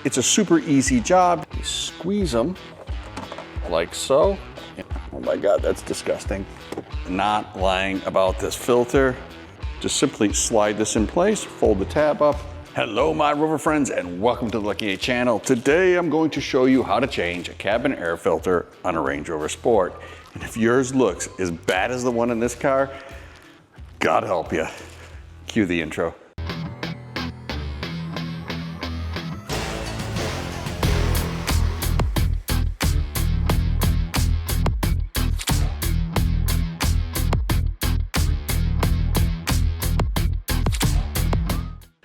it's a super easy job. You squeeze them like so. Oh my God, that's disgusting. Not lying about this filter. Just simply slide this in place, fold the tab up. Hello, my Rover friends, and welcome to the Lucky8 channel. Today, I'm going to show you how to change a cabin air filter on a Range Rover Sport. And if yours looks as bad as the one in this car, God help you. Cue the intro.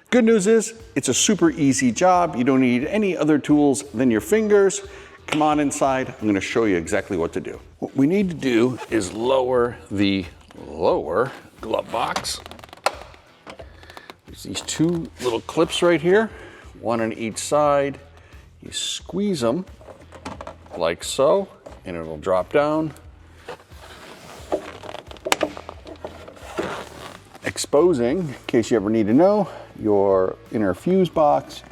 Good news is, it's a super easy job. You don't need any other tools than your fingers. Come on inside, I'm gonna show you exactly what to do. What we need to do is lower the lower glove box. There's these two little clips right here, one on each side. You squeeze them like so, and it'll drop down, exposing, in case you ever need to know, your inner fuse box,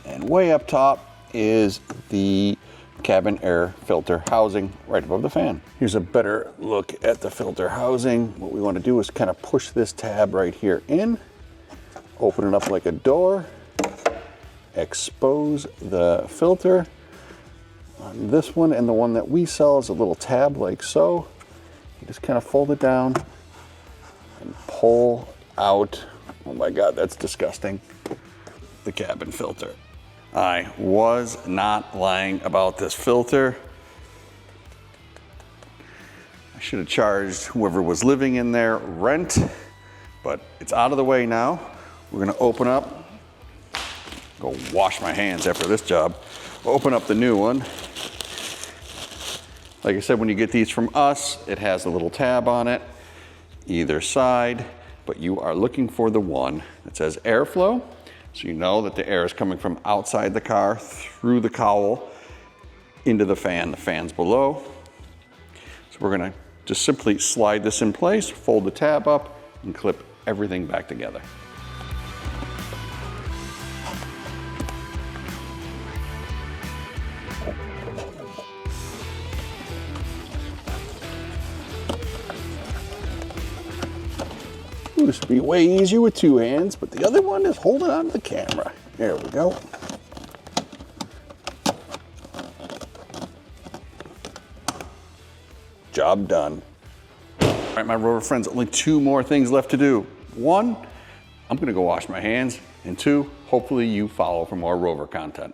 and way up top is the cabin air filter housing right above the fan. Here's a better look at the filter housing. What we want to do is kind of push this tab right here in, open it up like a door, expose the filter. On this one and the one that we sell is a little tab like so. You just kind of fold it down and pull out. Oh my God, that's disgusting. The cabin filter. I was not lying about this filter. I should have charged whoever was living in there rent, but it's out of the way now. We're gonna open up, go wash my hands after this job. Open up the new one. Like I said, when you get these from us, it has a little tab on it, either side. But you are looking for the one that says airflow, so you know that the air is coming from outside the car through the cowl into the fan. The fan's below. So we're gonna just simply slide this in place, fold the tab up, and clip everything back together. This would be way easier with two hands, but the other one is holding on to the camera. There we go. Job done. All right, my Rover friends, only two more things left to do. One, I'm gonna go wash my hands, and two, hopefully you follow for more Rover content.